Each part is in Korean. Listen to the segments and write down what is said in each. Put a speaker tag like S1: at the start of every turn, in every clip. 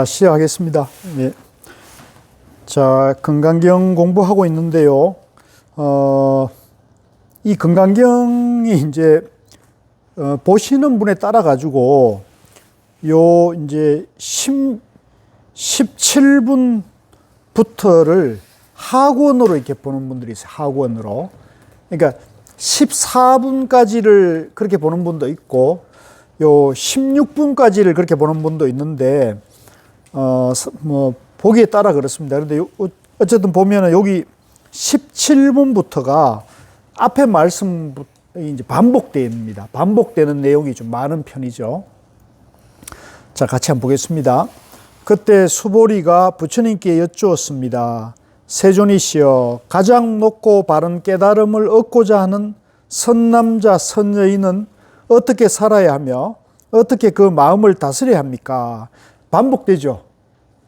S1: 시작하겠습니다. 네. 자, 건강경 공부하고 있는데요. 이 건강경이 이제, 보시는 분에 따라 가지고, 이제 17분부터를 하권으로 이렇게 보는 분들이 있어요. 하권으로. 그러니까 14분까지를 그렇게 보는 분도 있고, 16분까지를 그렇게 보는 분도 있는데, 보기에 따라 그렇습니다. 그런데 어쨌든 보면은 여기 17분부터가 앞에 말씀 이제 반복됩니다. 반복되는 내용이 좀 많은 편이죠. 자, 같이 한번 보겠습니다. 그때 수보리가 부처님께 여쭈었습니다. 세존이시여, 가장 높고 바른 깨달음을 얻고자 하는 선남자, 선여인은 어떻게 살아야 하며 어떻게 그 마음을 다스려야 합니까? 반복되죠.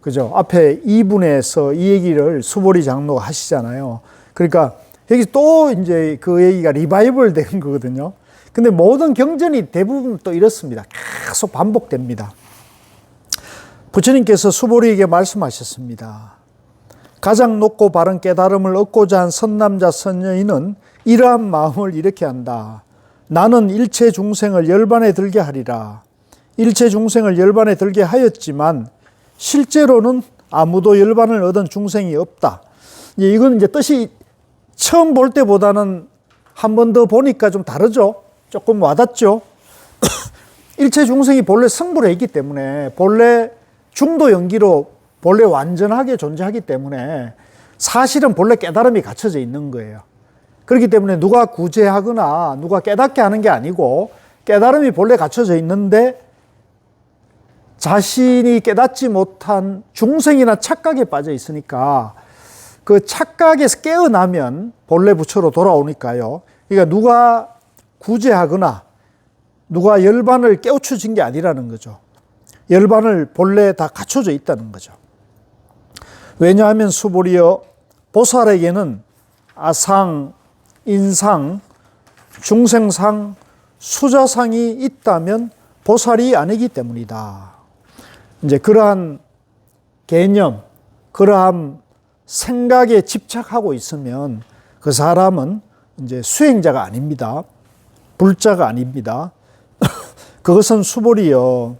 S1: 그죠? 앞에 2분에서 이 얘기를 수보리 장로가 하시잖아요. 그러니까 여기 또 이제 그 얘기가 리바이벌 된 거거든요. 근데 모든 경전이 대부분 또 이렇습니다. 계속 반복됩니다. 부처님께서 수보리에게 말씀하셨습니다. 가장 높고 바른 깨달음을 얻고자 한 선남자, 선여인은 이러한 마음을 이렇게 한다. 나는 일체 중생을 열반에 들게 하리라. 일체 중생을 열반에 들게 하였지만 실제로는 아무도 열반을 얻은 중생이 없다. 이건 이제 뜻이 처음 볼 때보다는 한 번 더 보니까 좀 다르죠. 조금 와닿죠. 일체 중생이 본래 성불해 있기 때문에, 본래 중도 연기로 본래 완전하게 존재하기 때문에 사실은 본래 깨달음이 갖춰져 있는 거예요. 그렇기 때문에 누가 구제하거나 누가 깨닫게 하는 게 아니고 깨달음이 본래 갖춰져 있는데 자신이 깨닫지 못한 중생이나 착각에 빠져 있으니까 그 착각에서 깨어나면 본래 부처로 돌아오니까요. 그러니까 누가 구제하거나 누가 열반을 깨우쳐진 게 아니라는 거죠. 열반을 본래 다 갖춰져 있다는 거죠. 왜냐하면 수보리여, 보살에게는 아상, 인상, 중생상, 수자상이 있다면 보살이 아니기 때문이다. 이제 그러한 개념, 그러한 생각에 집착하고 있으면 그 사람은 이제 수행자가 아닙니다. 불자가 아닙니다. 그것은 수보리여,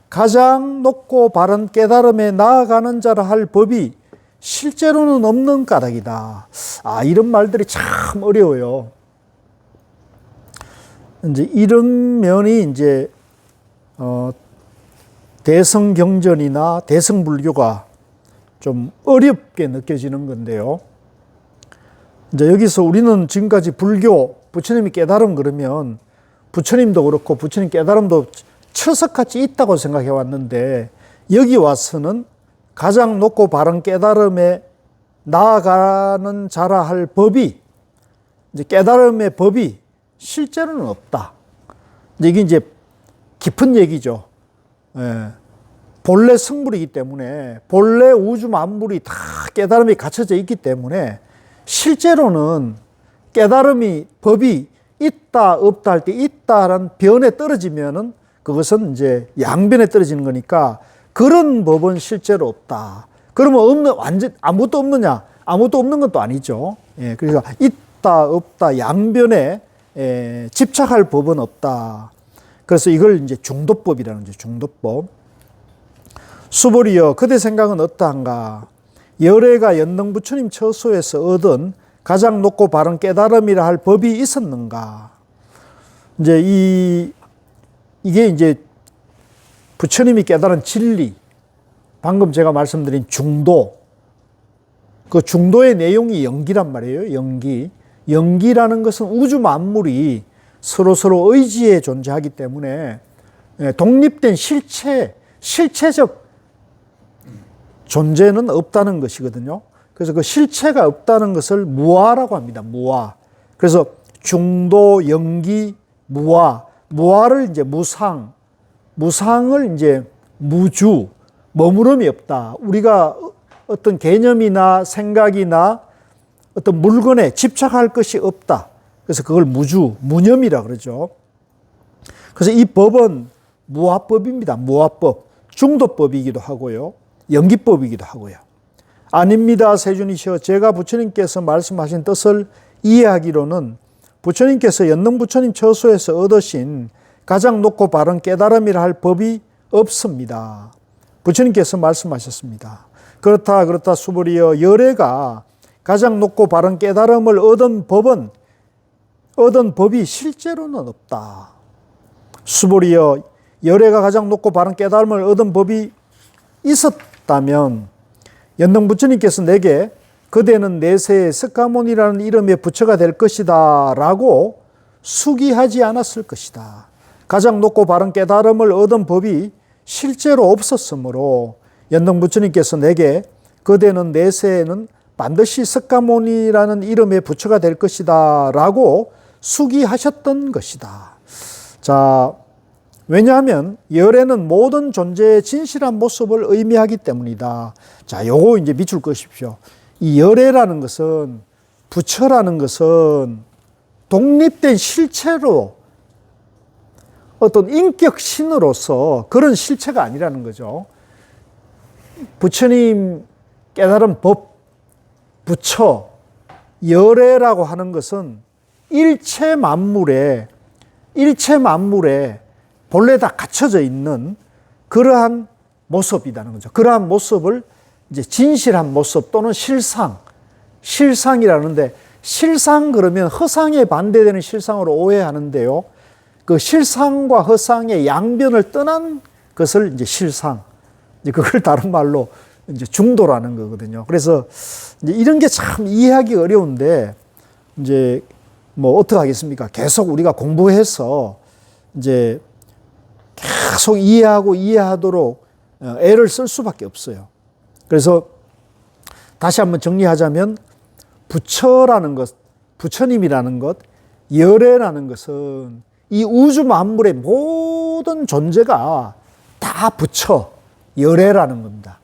S1: 가장 높고 바른 깨달음에 나아가는 자라 할 법이 실제로는 없는 까닭이다. 이런 말들이 참 어려워요. 이제 이런 면이 이제, 대성경전이나 대성불교가 좀 어렵게 느껴지는 건데요. 이제 여기서 우리는 지금까지 불교, 부처님이 깨달음 그러면 부처님도 그렇고 부처님 깨달음도 철석같이 있다고 생각해 왔는데 여기 와서는 가장 높고 바른 깨달음에 나아가는 자라 할 법이, 이제 깨달음의 법이 실제로는 없다. 이게 이제 깊은 얘기죠. 예. 본래 성불이기 때문에, 본래 우주 만물이 다 깨달음이 갖춰져 있기 때문에 실제로는 깨달음이, 법이 있다 없다 할 때 있다라는 변에 떨어지면은 그것은 이제 양변에 떨어지는 거니까 그런 법은 실제로 없다. 그러면 완전 아무것도 없느냐? 아무것도 없는 것도 아니죠. 예, 그러니까 있다 없다 양변에 집착할 법은 없다. 그래서 이걸 이제 중도법이라는 거죠. 중도법. 수보리여, 그대 생각은 어떠한가? 열애가 연등부처님 처소에서 얻은 가장 높고 바른 깨달음이라 할 법이 있었는가? 이제 이게 이제 부처님이 깨달은 진리, 방금 제가 말씀드린 중도, 그 중도의 내용이 영기란 말이에요. 영기. 영기라는 것은 우주 만물이 서로 의지에 존재하기 때문에 독립된 실체적 존재는 없다는 것이거든요. 그래서 그 실체가 없다는 것을 무아라고 합니다. 무아. 그래서 중도, 영기, 무아. 무아를 이제 무상을 이제 무주, 머무름이 없다. 우리가 어떤 개념이나 생각이나 어떤 물건에 집착할 것이 없다. 그래서 그걸 무념이라 그러죠. 그래서 이 법은 무아법입니다. 무아법. 중도법이기도 하고요. 연기법이기도 하고요. 아닙니다, 세준이시여. 제가 부처님께서 말씀하신 뜻을 이해하기로는 부처님께서 연능부처님 처소에서 얻으신 가장 높고 바른 깨달음이라 할 법이 없습니다. 부처님께서 말씀하셨습니다. 그렇다 수보리여, 열애가 가장 높고 바른 깨달음을 얻은 법이 실제로는 없다. 수보리여, 열애가 가장 높고 바른 깨달음을 얻은 법이 있었다면 연능부처님께서 내게 그대는 내세에 석가모니라는 이름의 부처가 될 것이다 라고 수기하지 않았을 것이다. 가장 높고 바른 깨달음을 얻은 법이 실제로 없었으므로 연능부처님께서 내게 그대는 내세에는 반드시 석가모니라는 이름의 부처가 될 것이다 라고 수기하셨던 것이다. 자, 왜냐하면 열애는 모든 존재의 진실한 모습을 의미하기 때문이다. 자, 요거 이제 밑줄 그으십시오. 이 열애라는 것은, 부처라는 것은 독립된 실체로 어떤 인격 신으로서 그런 실체가 아니라는 거죠. 부처님 깨달은 법, 부처, 열애라고 하는 것은 일체 만물에 본래 다 갖춰져 있는 그러한 모습이라는 거죠. 그러한 모습을 이제 진실한 모습 또는 실상이라는데, 실상 그러면 허상에 반대되는 실상으로 오해하는데요. 그 실상과 허상의 양변을 떠난 것을 이제 실상, 이제 그걸 다른 말로 이제 중도라는 거거든요. 그래서 이제 이런 게 참 이해하기 어려운데, 이제 뭐 어떻게 하겠습니까? 계속 우리가 공부해서 이제 계속 이해하도록 애를 쓸 수밖에 없어요. 그래서 다시 한번 정리하자면, 부처라는 것, 부처님이라는 것, 열애라는 것은 이 우주 만물의 모든 존재가 다 부처, 열애라는 겁니다.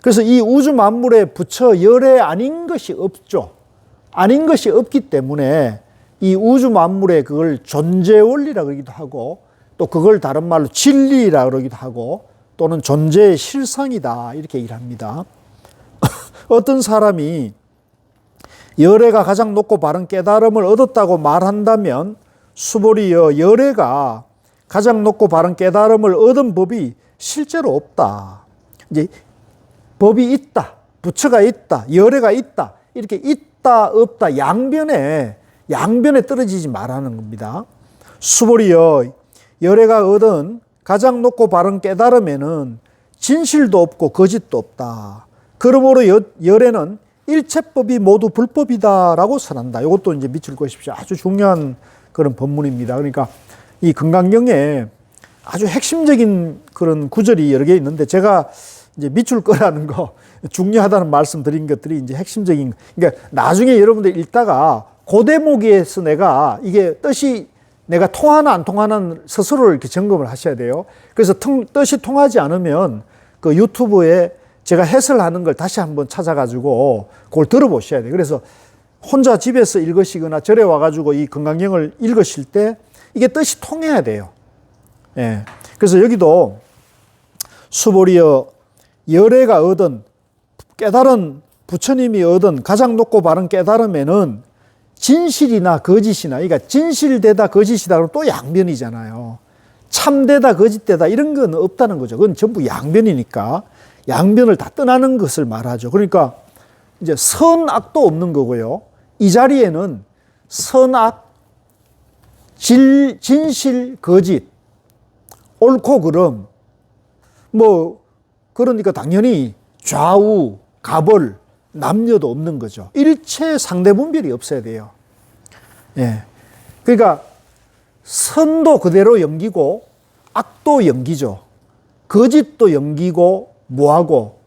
S1: 그래서 이 우주 만물의 부처, 열애 아닌 것이 없죠. 아닌 것이 없기 때문에 이 우주 만물의 그걸 존재 원리라 그러기도 하고, 또 그걸 다른 말로 진리라 그러기도 하고, 또는 존재의 실상이다 이렇게 얘기를 합니다. 어떤 사람이 열애가 가장 높고 바른 깨달음을 얻었다고 말한다면, 수보리여, 열애가 가장 높고 바른 깨달음을 얻은 법이 실제로 없다. 이제 법이 있다, 부처가 있다, 열애가 있다, 이렇게 있다 없다 양변에 떨어지지 말라는 겁니다. 수보리여, 열애가 얻은 가장 높고 바른 깨달음에는 진실도 없고 거짓도 없다. 그러므로 열애는 일체법이 모두 불법이다라고 선한다. 이것도 이제 밑줄 그으십시오. 아주 중요한 그런 본문입니다. 그러니까 이 금강경에 아주 핵심적인 그런 구절이 여러 개 있는데, 제가 이제 밑줄 끄라는 거, 중요하다는 말씀 드린 것들이 이제 핵심적인, 그러니까 나중에 여러분들 읽다가 그 대목에서 내가 이게 뜻이 내가 통하나 안 통하나 스스로 이렇게 점검을 하셔야 돼요. 그래서 뜻이 통하지 않으면 그 유튜브에 제가 해설하는 걸 다시 한번 찾아가지고 그걸 들어보셔야 돼요. 그래서 혼자 집에서 읽으시거나 절에 와가지고 이 금강경을 읽으실 때 이게 뜻이 통해야 돼요. 예. 그래서 여기도 수보리여, 열애가 얻은 깨달은 부처님이 얻은 가장 높고 바른 깨달음에는 진실이나 거짓이나, 그러니까 진실되다 거짓이다 그러면 또 양변이잖아요. 참되다 거짓되다 이런 건 없다는 거죠. 그건 전부 양변이니까 양변을 다 떠나는 것을 말하죠. 그러니까 이제 선악도 없는 거고요. 이 자리에는 선악, 진실, 거짓, 옳고 그름, 뭐 그러니까 당연히 좌우, 가벌, 남녀도 없는 거죠. 일체 상대 분별이 없어야 돼요. 예. 그러니까 선도 그대로 연기고 악도 연기죠. 거짓도 연기고 모하고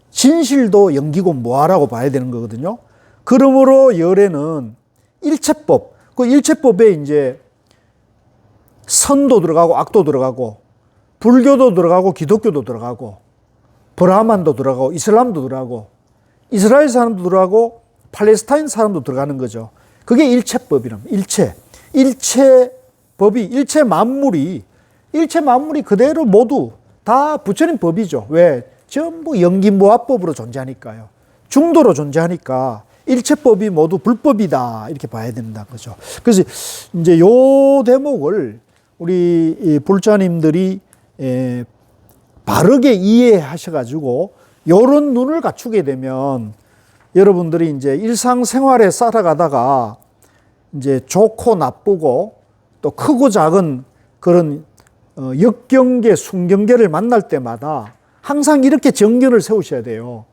S1: 진실도 연기고 모하라고 봐야 되는 거거든요. 그러므로 열애는 일체법, 그 일체법에 이제 선도 들어가고 악도 들어가고 불교도 들어가고 기독교도 들어가고 브라만도 들어가고 이슬람도 들어가고 이스라엘 사람도 들어가고 팔레스타인 사람도 들어가는 거죠. 그게 일체법이랍니다. 일체법이 일체 만물이 그대로 모두 다 부처님 법이죠. 왜? 전부 연기무화법으로 존재하니까요. 중도로 존재하니까 일체법이 모두 불법이다 이렇게 봐야 된다는 거죠. 그래서 이제 요 대목을 우리 불자님들이 바르게 이해하셔가지고 요런 눈을 갖추게 되면 여러분들이 이제 일상생활에 살아가다가 이제 좋고 나쁘고 또 크고 작은 그런 역경계, 순경계를 만날 때마다 항상 이렇게 정견을 세우셔야 돼요.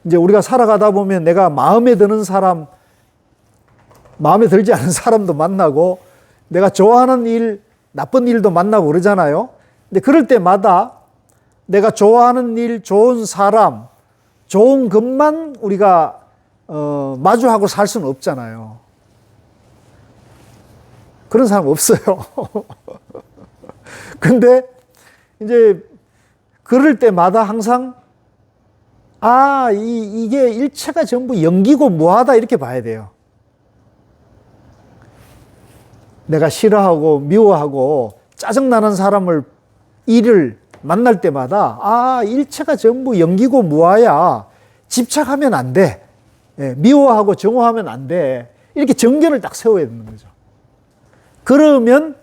S1: 이제 우리가 살아가다 보면 내가 마음에 드는 사람, 마음에 들지 않은 사람도 만나고 내가 좋아하는 일, 나쁜 일도 만나고 그러잖아요. 근데 그럴 때마다 내가 좋아하는 일, 좋은 사람, 좋은 것만 우리가 마주하고 살 수는 없잖아요. 그런 사람 없어요. 근데 이제 그럴 때마다 항상 이게 일체가 전부 연기고 무하다 이렇게 봐야 돼요. 내가 싫어하고 미워하고 짜증나는 사람을 일을 만날 때마다 일체가 전부 연기고 무하야. 집착하면 안 돼. 미워하고 정오하면 안 돼. 이렇게 정견을 딱 세워야 되는 거죠. 그러면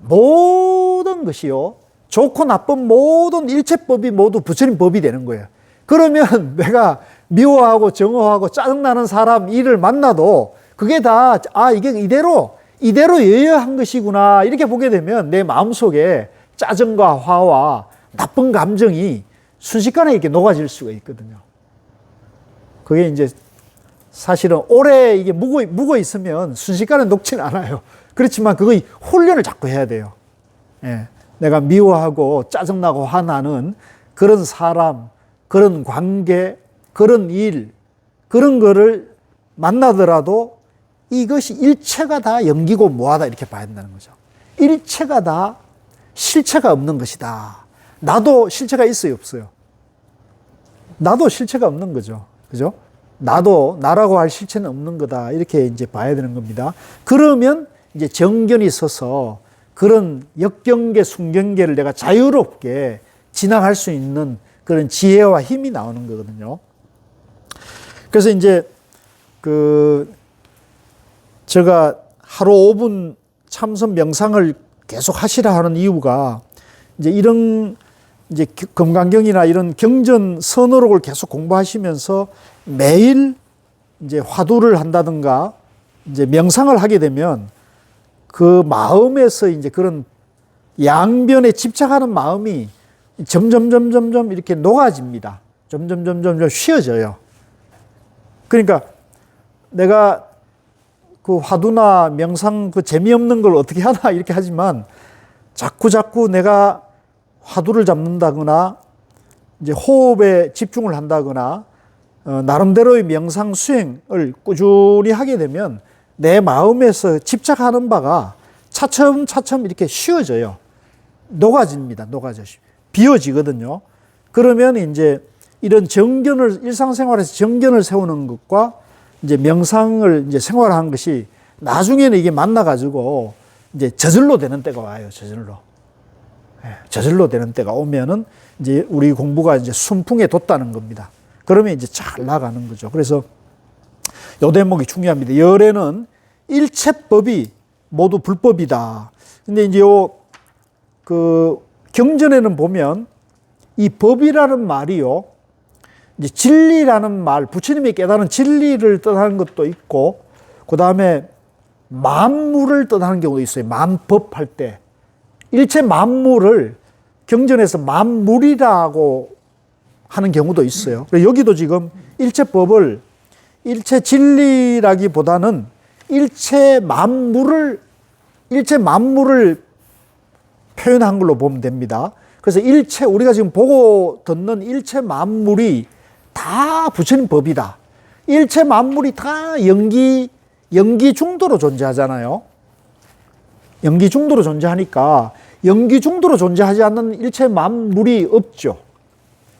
S1: 모든 것이요, 좋고 나쁜 모든 일체법이 모두 부처님 법이 되는 거예요. 그러면 내가 미워하고 정오하고 짜증나는 사람 일을 만나도 그게 다 이게 이대로 여여한 것이구나 이렇게 보게 되면 내 마음속에 짜증과 화와 나쁜 감정이 순식간에 이렇게 녹아질 수가 있거든요. 그게 이제 사실은 오래 이게 묵어 있으면 순식간에 녹지는 않아요. 그렇지만 그거 훈련을 자꾸 해야 돼요. 내가 미워하고 짜증나고 화나는 그런 사람, 그런 관계, 그런 일, 그런 거를 만나더라도 이것이 일체가 다 연기고 무하다 이렇게 봐야 된다는 거죠. 일체가 다 실체가 없는 것이다. 나도 실체가 있어요, 없어요? 나도 실체가 없는 거죠. 그죠? 나도 나라고 할 실체는 없는 거다. 이렇게 이제 봐야 되는 겁니다. 그러면 이제 정견이 서서 그런 역경계, 순경계를 내가 자유롭게 지나갈 수 있는 그런 지혜와 힘이 나오는 거거든요. 그래서 이제 제가 하루 5분 참선 명상을 계속 하시라 하는 이유가 이제 이런 이제 금강경이나 이런 경전 선어록을 계속 공부하시면서 매일 이제 화두를 한다든가 이제 명상을 하게 되면 그 마음에서 이제 그런 양변에 집착하는 마음이 점점 이렇게 녹아집니다. 점점 쉬어져요. 그러니까 내가 그 화두나 명상 그 재미없는 걸 어떻게 하나 이렇게 하지만 자꾸 내가 화두를 잡는다거나 이제 호흡에 집중을 한다거나 나름대로의 명상 수행을 꾸준히 하게 되면 내 마음에서 집착하는 바가 차츰 이렇게 쉬워져요. 녹아집니다. 비워지거든요. 그러면 이제 이런 일상생활에서 정견을 세우는 것과 이제 명상을 이제 생활하는 것이 나중에는 이게 만나가지고 이제 저절로 되는 때가 와요. 저절로 되는 때가 오면은 이제 우리 공부가 이제 순풍에 돋다는 겁니다. 그러면 이제 잘 나가는 거죠. 그래서 요 대목이 중요합니다. 열에는 일체법이 모두 불법이다. 근데 이제 경전에는 보면 이 법이라는 말이요, 이제 진리라는 말, 부처님이 깨달은 진리를 뜻하는 것도 있고, 그 다음에 만물을 뜻하는 경우도 있어요. 만법 할 때. 일체 만물을 경전에서 만물이라고 하는 경우도 있어요. 여기도 지금 일체법을 일체 진리라기보다는 일체 만물을 표현한 걸로 보면 됩니다. 그래서 우리가 지금 보고 듣는 일체 만물이 다 부처님 법이다. 일체 만물이 다 연기 중도로 존재하잖아요. 연기 중도로 존재하니까 연기 중도로 존재하지 않는 일체 만물이 없죠.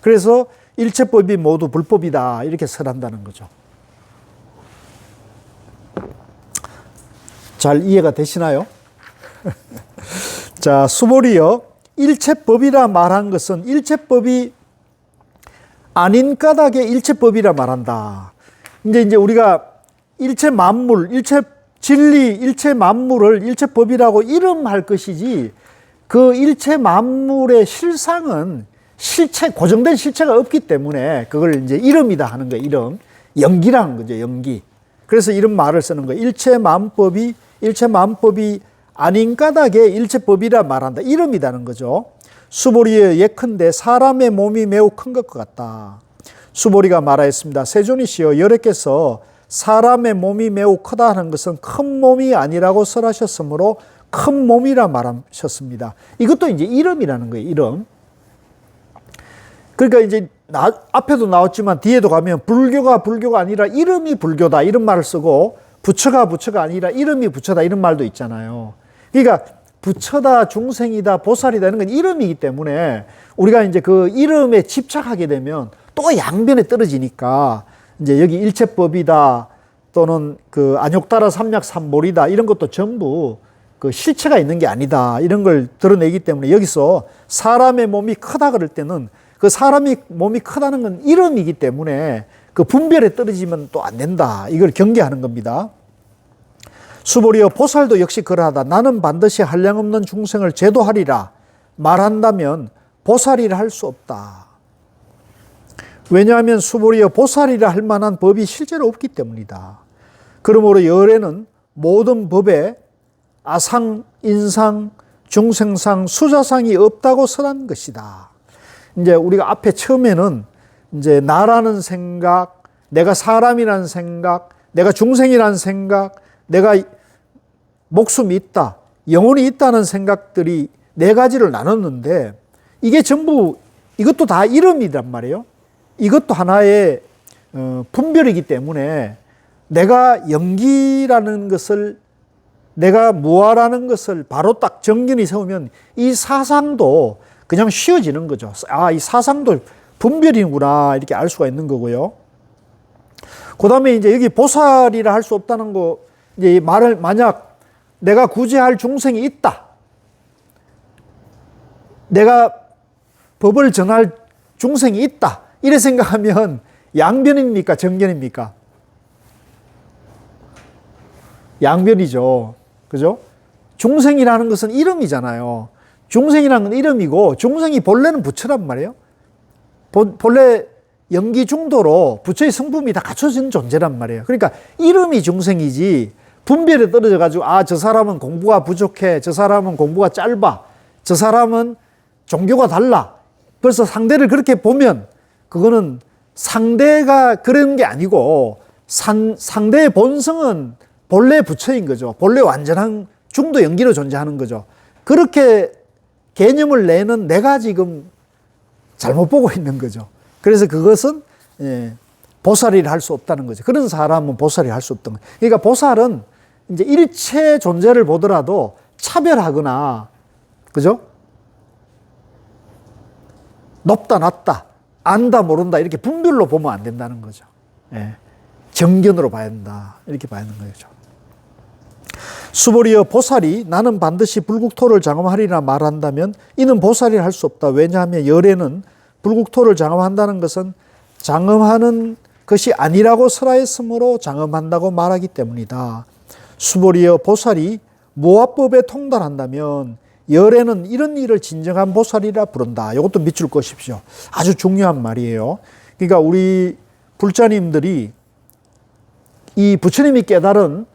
S1: 그래서 일체법이 모두 불법이다 이렇게 설한다는 거죠. 잘 이해가 되시나요? 자, 수보리요 일체법이라 말한 것은 일체법이 아닌 까닭에 일체법이라 말한다. 이제 우리가 일체 만물, 일체 진리, 일체 만물을 일체법이라고 이름할 것이지 그 일체 만물의 실상은 실체, 고정된 실체가 없기 때문에 그걸 이제 이름이다 하는 거예요. 이름. 연기라는 거죠. 연기. 그래서 이런 말을 쓰는 거예요. 일체 만법이 아닌 까닭에 일체법이라 말한다. 이름이라는 거죠. 수보리의 예컨대 사람의 몸이 매우 큰 것 같다. 수보리가 말하였습니다. 세존이시여 여러께서 사람의 몸이 매우 크다 하는 것은 큰 몸이 아니라고 설하셨으므로 큰 몸이라 말하셨습니다. 이것도 이제 이름이라는 거예요. 이름. 그러니까 이제 앞에도 나왔지만 뒤에도 가면 불교가 아니라 이름이 불교다 이런 말을 쓰고 부처가 아니라 이름이 부처다 이런 말도 있잖아요. 그러니까 부처다, 중생이다, 보살이다 이런 건 이름이기 때문에 우리가 이제 그 이름에 집착하게 되면 또 양변에 떨어지니까 이제 여기 일체법이다 또는 그 안욕따라 삼약삼몰이다 이런 것도 전부 그 실체가 있는 게 아니다 이런 걸 드러내기 때문에 여기서 사람의 몸이 크다 그럴 때는 그 사람이 몸이 크다는 건 이름이기 때문에 그 분별에 떨어지면 또 안 된다 이걸 경계하는 겁니다. 수보리여 보살도 역시 그러하다. 나는 반드시 한량없는 중생을 제도하리라 말한다면 보살이라 할 수 없다. 왜냐하면 수보리여 보살이라 할 만한 법이 실제로 없기 때문이다. 그러므로 열애는 모든 법에 아상, 인상, 중생상, 수자상이 없다고 설한 것이다. 이제 우리가 앞에 처음에는 이제 나라는 생각, 내가 사람이라는 생각, 내가 중생이라는 생각, 내가 목숨이 있다, 영혼이 있다는 생각들이 네 가지를 나눴는데 이게 전부 이것도 다 이름이란 말이에요. 이것도 하나의 분별이기 때문에 내가 영기라는 것을 내가 무아라는 것을 바로 딱 정견이 세우면 이 사상도 그냥 쉬워지는 거죠. 아, 이 사상도 분별이구나 이렇게 알 수가 있는 거고요. 그 다음에 이제 여기 보살이라 할 수 없다는 거 이제 말을 만약 내가 구제할 중생이 있다. 내가 법을 전할 중생이 있다. 이래 생각하면 양변입니까? 정견입니까? 양변이죠. 그죠? 중생이라는 것은 이름이잖아요. 중생이라는 건 이름이고 중생이 본래는 부처란 말이에요. 본래 영기중도로 부처의 성품이 다 갖춰진 존재란 말이에요. 그러니까 이름이 중생이지 분별에 떨어져 가지고 아, 저 사람은 공부가 부족해, 저 사람은 공부가 짧아, 저 사람은 종교가 달라. 벌써 상대를 그렇게 보면 그거는 상대가 그런 게 아니고 상대의 본성은 본래 부처인 거죠. 본래 완전한 중도 영기로 존재하는 거죠. 그렇게 개념을 내는 내가 지금 잘못 보고 있는 거죠. 그래서 그것은 보살이라 할 수 없다는 거죠. 그런 사람은 보살이라 할 수 없던 거예요. 그러니까 보살은 이제 일체 존재를 보더라도 차별하거나, 그죠? 높다, 낮다, 안다, 모른다, 이렇게 분별로 보면 안 된다는 거죠. 정견으로 봐야 된다. 이렇게 봐야 되는 거죠. 수보리여 보살이 나는 반드시 불국토를 장엄하리라 말한다면 이는 보살이라 할 수 없다. 왜냐하면 열애는 불국토를 장엄한다는 것은 장엄하는 것이 아니라고 설하였으므로 장엄한다고 말하기 때문이다. 수보리여 보살이 무아법에 통달한다면 열애는 이런 일을 진정한 보살이라 부른다. 이것도 밑줄 그으십시오. 아주 중요한 말이에요. 그러니까 우리 불자님들이 이 부처님이 깨달은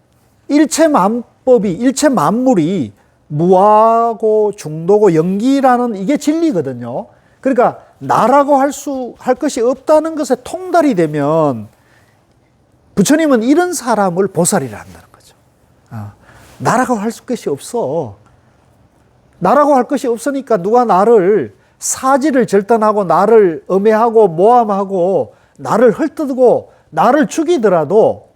S1: 일체 만법이, 일체 만물이 무아고 중도고 영기라는 이게 진리거든요. 그러니까 나라고 할 것이 없다는 것에 통달이 되면 부처님은 이런 사람을 보살이라 한다는 거죠. 나라고 할 것이 없어. 나라고 할 것이 없으니까 누가 나를 사지를 절단하고 나를 엄해하고 모함하고 나를 헐뜯고 나를 죽이더라도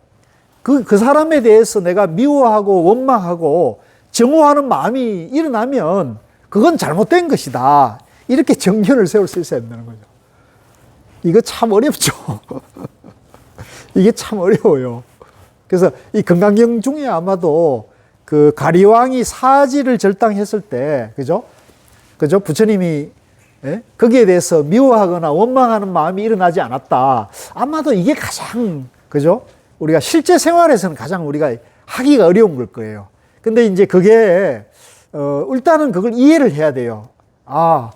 S1: 그 사람에 대해서 내가 미워하고 원망하고 정오하는 마음이 일어나면 그건 잘못된 것이다. 이렇게 정견을 세울 수 있어야 된다는 거죠. 이거 참 어렵죠. 이게 참 어려워요. 그래서 이 금강경 중에 아마도 그 가리왕이 사지를 절당했을 때, 그죠? 그죠? 부처님이 예? 거기에 대해서 미워하거나 원망하는 마음이 일어나지 않았다. 아마도 이게 가장, 그죠? 우리가 실제 생활에서는 가장 우리가 하기가 어려운 걸 거예요. 근데 이제 그게, 일단은 그걸 이해를 해야 돼요. 아,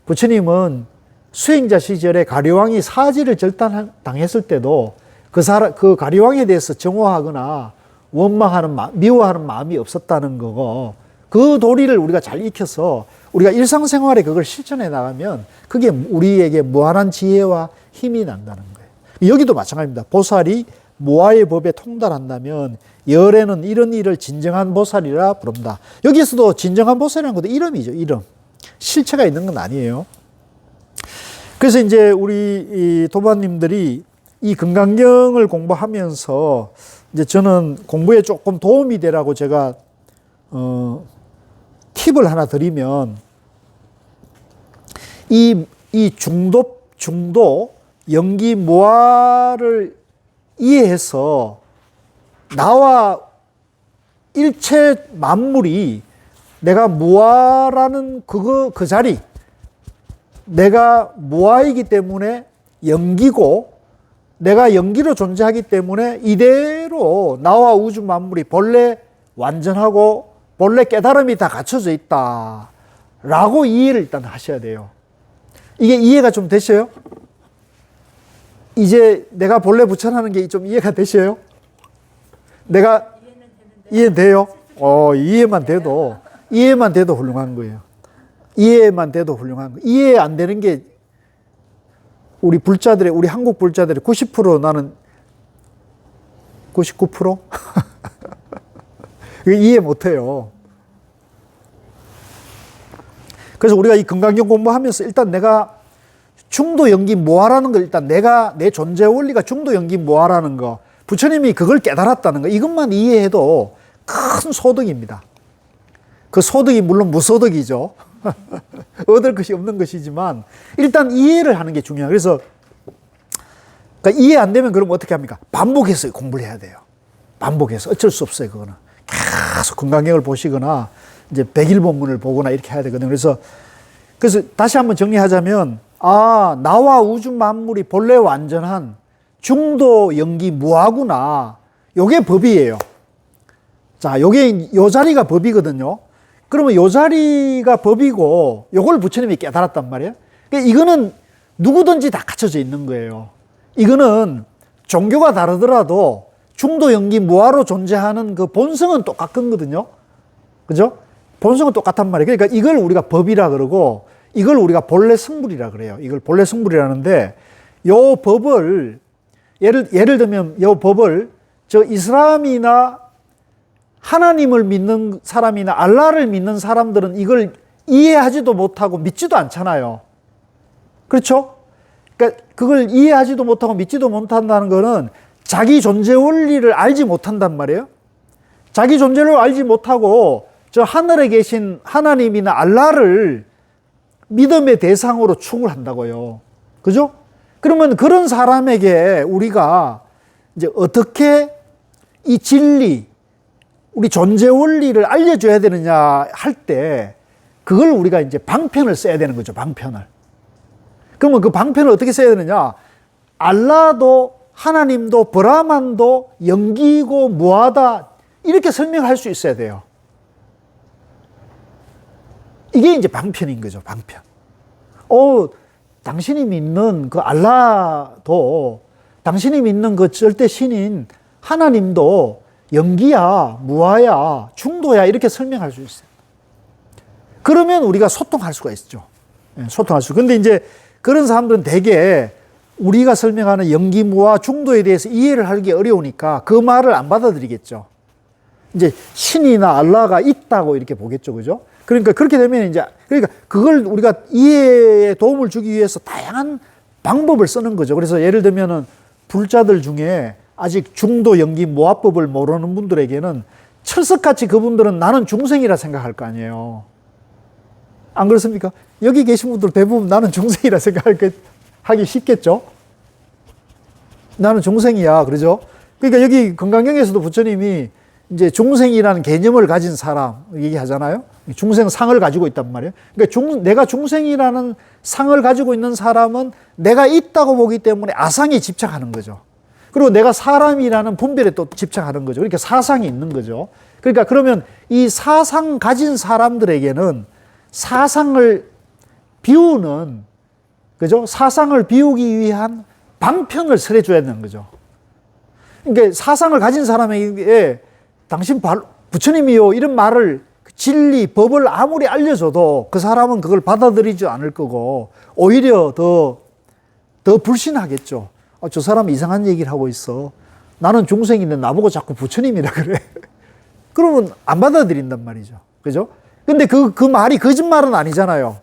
S1: 부처님은 수행자 시절에 가리왕이 사지를 절단당했을 때도 그 가리왕에 대해서 정오하거나 원망하는 미워하는 마음이 없었다는 거고, 그 도리를 우리가 잘 익혀서 우리가 일상생활에 그걸 실천해 나가면 그게 우리에게 무한한 지혜와 힘이 난다는 거예요. 여기도 마찬가지입니다. 보살이 모아의 법에 통달한다면 열에는 이런 일을 진정한 보살이라 부른다. 여기서도 진정한 보살이라는 것도 이름이죠. 이름. 실체가 있는 건 아니에요. 그래서 이제 우리 이 도반님들이 이 금강경을 공부하면서 이제 저는 공부에 조금 도움이 되라고 제가 팁을 하나 드리면 이 중도 연기 무아를 이해해서 나와 일체 만물이 내가 무아라는 그 자리, 내가 무아이기 때문에 연기고 내가 연기로 존재하기 때문에 이대로 나와 우주 만물이 본래 완전하고 본래 깨달음이 다 갖춰져 있다 라고 이해를 일단 하셔야 돼요. 이게 이해가 좀 되셔요? 이제 내가 본래 부처라는 게 좀 이해가 되셔요? 내가 이해돼요? 이해만 돼도 훌륭한 거예요. 이해만 돼도 훌륭한 거예요. 이해 안 되는 게 우리 한국 불자들의 90% 나는 99%? 이해 못 해요. 그래서 우리가 이 금강경 공부하면서 일단 내가 중도 연기 무아라는 걸 일단 내 존재 원리가 중도 연기 무아라는 거, 부처님이 그걸 깨달았다는 거, 이것만 이해해도 큰 소득입니다. 그 소득이 물론 무소득이죠. 얻을 것이 없는 것이지만 일단 이해를 하는 게 중요해요. 그래서 그러니까 이해 안 되면 그럼 어떻게 합니까? 반복해서 공부를 해야 돼요. 반복해서 어쩔 수 없어요. 그거는 계속 금강경을 보시거나 이제 백일본문을 보거나 이렇게 해야 되거든요. 그래서 다시 한번 정리하자면 나와 우주 만물이 본래 완전한 중도 연기 무아구나. 요게 법이에요. 자, 요 자리가 법이거든요. 그러면 요 자리가 법이고 요걸 부처님이 깨달았단 말이에요. 그러니까 이거는 누구든지 다 갖춰져 있는 거예요. 이거는 종교가 다르더라도 중도 연기 무아로 존재하는 그 본성은 똑같거든요. 그죠? 본성은 똑같단 말이에요. 그러니까 이걸 우리가 법이라 그러고 이걸 우리가 본래 성불이라 그래요. 이걸 본래 성불이라는데 요 법을 예를 들면 요 법을 저 이슬람이나 하나님을 믿는 사람이나 알라를 믿는 사람들은 이걸 이해하지도 못하고 믿지도 않잖아요. 그렇죠? 그러니까 그걸 이해하지도 못하고 믿지도 못한다는 거는 자기 존재 원리를 알지 못한단 말이에요. 자기 존재를 알지 못하고 저 하늘에 계신 하나님이나 알라를 믿음의 대상으로 축을 한다고요. 그죠? 그러면 그런 사람에게 우리가 이제 어떻게 이 진리, 우리 존재 원리를 알려줘야 되느냐 할 때 그걸 우리가 이제 방편을 써야 되는 거죠. 방편을. 그러면 그 방편을 어떻게 써야 되느냐? 알라도 하나님도 브라만도 연기고 무하다 이렇게 설명할 수 있어야 돼요. 이게 이제 방편인 거죠. 방편. 당신이 믿는 그 알라도 당신이 믿는 그 절대 신인 하나님도 연기야, 무아야, 중도야 이렇게 설명할 수 있어요. 그러면 우리가 소통할 수가 있죠. 소통할 수. 근데 이제 그런 사람들은 대개 우리가 설명하는 연기, 무아, 중도에 대해서 이해를 하기 어려우니까 그 말을 안 받아들이겠죠. 이제 신이나 알라가 있다고 이렇게 보겠죠. 그죠? 그러니까 그렇게 되면 그러니까 그걸 우리가 이해에 도움을 주기 위해서 다양한 방법을 쓰는 거죠. 그래서 예를 들면은 불자들 중에 아직 중도 연기 모아법을 모르는 분들에게는 철석같이 그분들은 나는 중생이라 생각할 거 아니에요. 안 그렇습니까? 여기 계신 분들 대부분 나는 중생이라 생각하기 쉽겠죠? 나는 중생이야. 그러죠? 그러니까 여기 금강경에서도 부처님이 이제 중생이라는 개념을 가진 사람 얘기하잖아요. 중생상을 가지고 있단 말이에요. 그러니까 내가 중생이라는 상을 가지고 있는 사람은 내가 있다고 보기 때문에 아상에 집착하는 거죠. 그리고 내가 사람이라는 분별에 또 집착하는 거죠. 그러니까 사상이 있는 거죠. 그러니까 그러면 이 사상 가진 사람들에게는 사상을 비우는, 그죠? 사상을 비우기 위한 방편을 설해줘야 되는 거죠. 그러니까 사상을 가진 사람에게 당신 부처님이요 이런 말을, 진리, 법을 아무리 알려줘도 그 사람은 그걸 받아들이지 않을 거고 오히려 더 불신하겠죠. 저 사람 이상한 얘기를 하고 있어. 나는 중생인데 나보고 자꾸 부처님이라 그래. 그러면 안 받아들인단 말이죠. 그죠? 근데 그 말이 거짓말은 아니잖아요.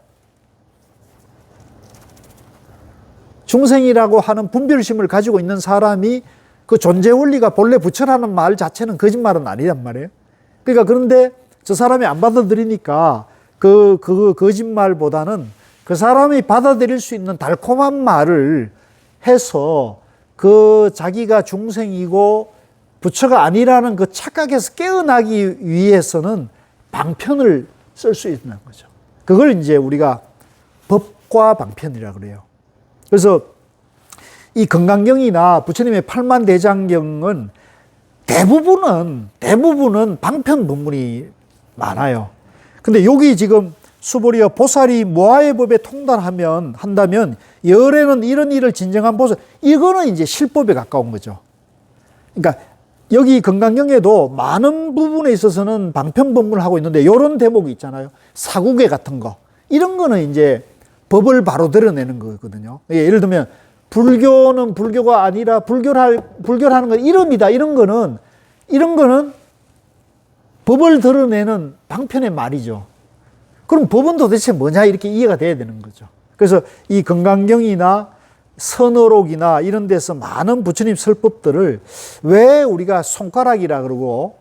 S1: 중생이라고 하는 분별심을 가지고 있는 사람이 그 존재 원리가 본래 부처라는 말 자체는 거짓말은 아니란 말이에요. 그러니까 그런데 저 사람이 안 받아들이니까 그 거짓말보다는 그 사람이 받아들일 수 있는 달콤한 말을 해서 그 자기가 중생이고 부처가 아니라는 그 착각에서 깨어나기 위해서는 방편을 쓸 수 있는 거죠. 그걸 이제 우리가 법과 방편이라 그래요. 그래서 이 건강경이나 부처님의 팔만대장경은 대부분은 방편 본문이 많아요. 근데 여기 지금 수보리여 보살이 무아의 법에 한다면 열에는 이런 일을 진정한 보살, 이거는 이제 실법에 가까운 거죠. 그러니까 여기 건강경에도 많은 부분에 있어서는 방편 법문을 하고 있는데 이런 대목이 있잖아요. 사구계 같은 거. 이런 거는 이제 법을 바로 드러내는 거거든요. 예를 들면 불교는 불교가 아니라 불교라는 건 이름이다. 이런 거는 법을 드러내는 방편의 말이죠. 그럼 법은 도대체 뭐냐 이렇게 이해가 돼야 되는 거죠. 그래서 이 건강경이나 선어록이나 이런 데서 많은 부처님 설법들을 왜 우리가 손가락이라 그러고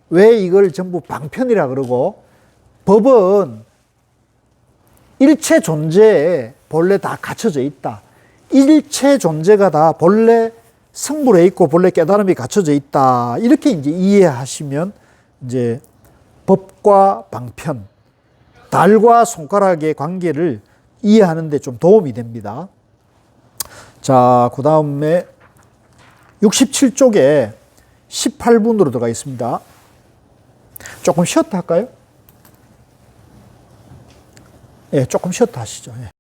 S1: 왜 이걸 전부 방편이라 그러고, 법은 일체 존재에 본래 다 갖춰져 있다. 일체 존재가 다 본래 성불해 있고 본래 깨달음이 갖춰져 있다. 이렇게 이제 이해하시면 이제 법과 방편, 달과 손가락의 관계를 이해하는 데 좀 도움이 됩니다. 자, 그 다음에 67쪽에 18분으로 들어가 있습니다. 조금 쉬었다 할까요? 예, 조금 쉬었다 하시죠. 예.